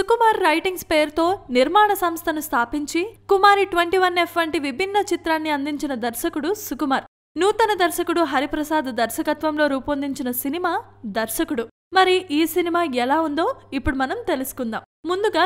Sukumar writings పేరుతో నిర్మాణ సంస్థను స్థాపించి కుమారి 21F వంటి విభిన్న చిత్రాన్ని అందించిన దర్శకుడు సుకుమార్. నూతన దర్శకుడు హరిప్రసాద్ దర్శకత్వంలో రూపొందించిన సినిమా దర్శకుడు. మరి ఈ సినిమా ఎలా ఉందో ఇప్పుడు మనం తెలుసుకుందాం. ముందుగా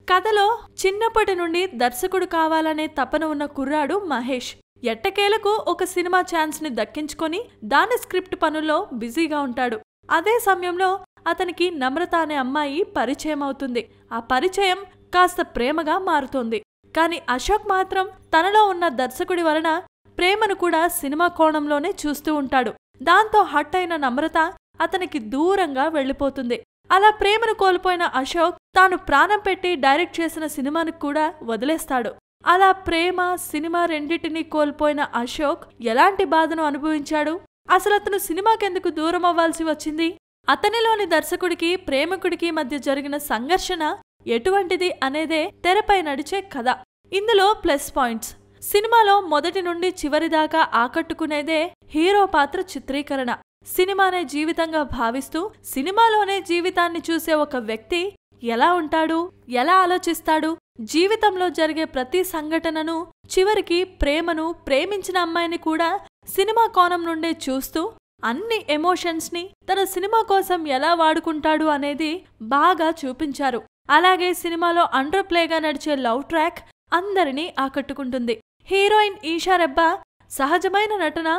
కథలో చిన్నప్పటి నుండి దర్శకుడు కావాలనే తపన ఉన్న కుర్రాడు మహేష్ ఎట్టకేలకు ఒక సినిమా ఛాన్స్ ని దక్కించుకొని దాని స్క్రిప్ట్ పనుల్లో బిజీగా ఉంటాడు. అదే సమయంలో అతనికి నమ్రత అనే అమ్మాయి పరిచయం అవుతుంది. ఆ పరిచయం కాస్త ప్రేమగా మారుతోంది. కాని అశోక్ మాత్రం తనలో ఉన్న దర్శకుడి వలన ప్రేమను కూడా సినిమా కోణంలోనే చూస్తూ ఉంటాడు. దాంతో హట్ అయిన నమ్రత అతనికి దూరంగా వెళ్లిపోతుంది. అలా ప్రేమను కోల్పోయిన అశోక్ తాను ప్రాణం పెట్టి డైరెక్ట్ చేసిన సినిమాను కూడా వదిలేస్తాడు. అలా ప్రేమ, సినిమా రెండింటినీ కోల్పోయిన అశోక్ ఎలాంటి బాధను అనుభవించాడు? అసలతను సినిమాకెందుకు దూరం అవ్వాల్సి వచ్చింది? అతనిలోని దర్శకుడికి, ప్రేమికుడికి మధ్య జరిగిన సంఘర్షణ ఎటువంటిది అనేదే తెరపై నడిచే కథ. ఇందులో ప్లస్ పాయింట్స్: సినిమాలో మొదటి నుండి చివరిదాకా ఆకట్టుకునేదే హీరో పాత్ర చిత్రీకరణ. సినిమానే జీవితంగా భావిస్తూ సినిమాలోనే జీవితాన్ని చూసే ఒక వ్యక్తి ఎలా ఉంటాడు, ఎలా ఆలోచిస్తాడు, జీవితంలో జరిగే ప్రతి సంఘటనను, చివరికి ప్రేమను, ప్రేమించిన అమ్మాయిని కూడా సినిమా కోణం నుండే చూస్తూ అన్ని ఎమోషన్స్ ని తన సినిమా కోసం ఎలా వాడుకుంటాడు అనేది బాగా చూపించారు. అలాగే సినిమాలో అండర్ ప్లేగా నడిచే లవ్ ట్రాక్ అందరినీ ఆకట్టుకుంటుంది. హీరోయిన్ ఈషా రెబ్బా సహజమైన నటన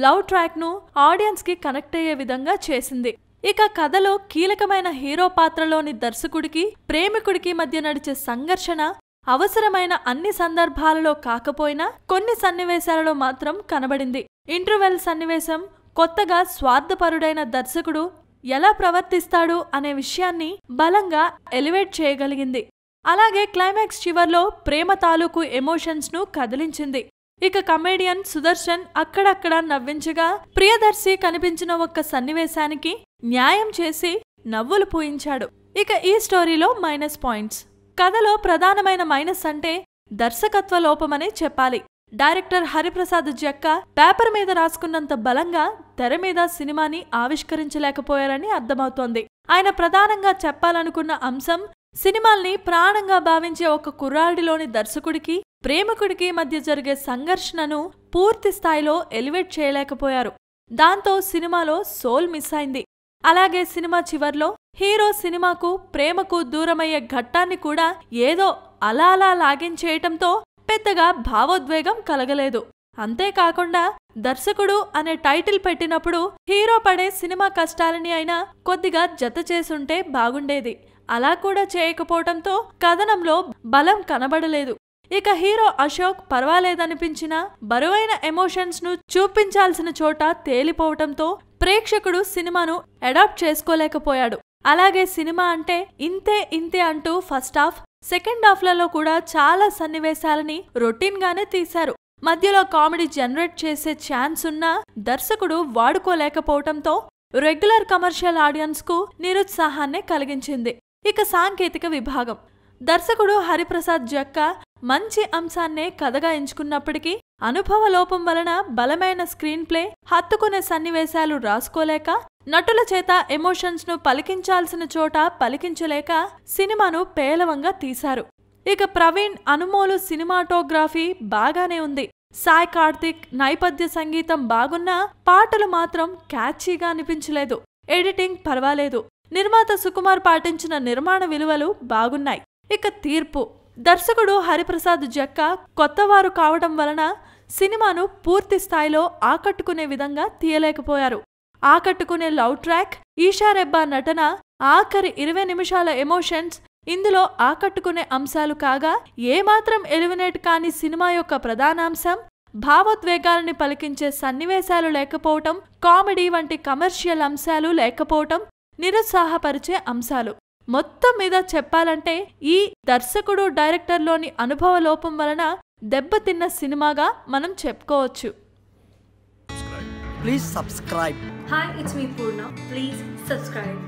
లవ్ ట్రాక్ ను ఆడియన్స్ కి కనెక్ట్ అయ్యే విధంగా చేసింది. ఇక కథలో కీలకమైన హీరో పాత్రలోని దర్శకుడికి, ప్రేమికుడికి మధ్య నడిచే సంఘర్షణ అవసరమైన అన్ని సందర్భాలలో కాకపోయినా కొన్ని సన్నివేశాలలో మాత్రం కనబడింది. ఇంటర్వెల్ సన్నివేశం కొత్తగా స్వార్థపరుడైన దర్శకుడు ఎలా ప్రవర్తిస్తాడు అనే విషయాన్ని బలంగా ఎలివేట్ చేయగలిగింది. అలాగే క్లైమాక్స్ చివర్లో ప్రేమ తాలూకు ఎమోషన్స్ ను కదిలించింది. ఇక కమేడియన్ సుదర్శన్ అక్కడక్కడా నవ్వించగా, ప్రియదర్శి కనిపించిన ఒక్క సన్నివేశానికి న్యాయం చేసి నవ్వులు పూయించాడు. ఇక ఈ స్టోరీలో మైనస్ పాయింట్స్: కథలో ప్రధానమైన మైనస్ అంటే దర్శకత్వ లోపమనే చెప్పాలి. డైరెక్టర్ హరిప్రసాద్ జక్క పేపర్ మీద రాసుకున్నంత బలంగా తెర మీద సినిమాని ఆవిష్కరించలేకపోయారని అర్థమవుతోంది. ఆయన ప్రధానంగా చెప్పాలనుకున్న అంశం సినిమాల్ని ప్రాణంగా భావించే ఒక కుర్రాడిలోని దర్శకుడికి, ప్రేమికుడికి మధ్య జరిగే సంఘర్షణను పూర్తి స్థాయిలో ఎలివేట్ చేయలేకపోయారు. దాంతో సినిమాలో సోల్ మిస్ అయింది. అలాగే సినిమా చివర్లో హీరో సినిమాకు, ప్రేమకు దూరమయ్యే ఘట్టాన్ని కూడా ఏదో అలా లాగించేయటంతో పెద్దగా భావోద్వేగం కలగలేదు. అంతేకాకుండా దర్శకుడు అనే టైటిల్ పెట్టినప్పుడు హీరో పడే సినిమా కష్టాలని అయినా కొద్దిగా జత చేసుంటే బాగుండేది. అలా కూడా చేయకపోవటంతో కథనంలో బలం కనబడలేదు. ఇక హీరో అశోక్ పర్వాలేదనిపించినా బరువైన ఎమోషన్స్ ను చూపించాల్సిన చోట తేలిపోవటంతో ప్రేక్షకుడు సినిమాను అడాప్ట్ చేసుకోలేకపోయాడు. అలాగే సినిమా అంటే ఇంతే అంటూ ఫస్ట్ హాఫ్, సెకండ్ హాఫ్లలో కూడా చాలా సన్నివేశాలని రొటీన్ గానే తీశారు. మధ్యలో కామెడీ జనరేట్ చేసే ఛాన్స్ ఉన్నా దర్శకుడు వాడుకోలేకపోవటంతో రెగ్యులర్ కమర్షియల్ ఆడియన్స్ కు నిరుత్సాహాన్నే కలిగించింది. ఇక సాంకేతిక విభాగం: దర్శకుడు హరిప్రసాద్ జక్క మంచి అంశాన్నే కథగా ఎంచుకున్నప్పటికీ అనుభవ లోపం వలన బలమైన స్క్రీన్ ప్లే, హత్తుకునే సన్నివేశాలు రాసుకోలేక, నటుల చేత ఎమోషన్స్ ను పలికించాల్సిన చోట పలికించలేక సినిమాను పేలవంగా తీశారు. ఇక ప్రవీణ్ అనుమోలు సినిమాటోగ్రఫీ బాగానే ఉంది. సాయి కార్తిక్ నేపథ్య సంగీతం బాగున్నా పాటలు మాత్రం క్యాచీగా అనిపించలేదు. ఎడిటింగ్ పర్వాలేదు. నిర్మాత సుకుమార్ పాటించిన నిర్మాణ విలువలు బాగున్నాయి. ఇక తీర్పు: దర్శకుడు హరిప్రసాద్ జక్క కొత్తవారు కావడం వలన సినిమాను పూర్తి స్థాయిలో ఆకట్టుకునే విధంగా తీయలేకపోయారు. ఆకట్టుకునే లవ్ ట్రాక్, ఈషా రెబ్బా నటన, ఆఖరి 20 నిమిషాల ఎమోషన్స్ ఇందులో ఆకట్టుకునే అంశాలు కాగా, ఏమాత్రం ఎలిమినేట్ కాని సినిమా యొక్క ప్రధానాంశం భావోద్వేగాలని పలికించే సన్నివేశాలు లేకపోవటం, కామెడీ వంటి కమర్షియల్ అంశాలు లేకపోవటం నిరుత్సాహపరిచే అంశాలు. మొత్తం మీద చెప్పాలంటే ఈ దర్శకుడు, డైరెక్టర్లోని అనుభవ లోపం వలన దెబ్బతిన్న సినిమాగా మనం చెప్పుకోవచ్చు. Please subscribe. Hi, it's me Purna. Please subscribe.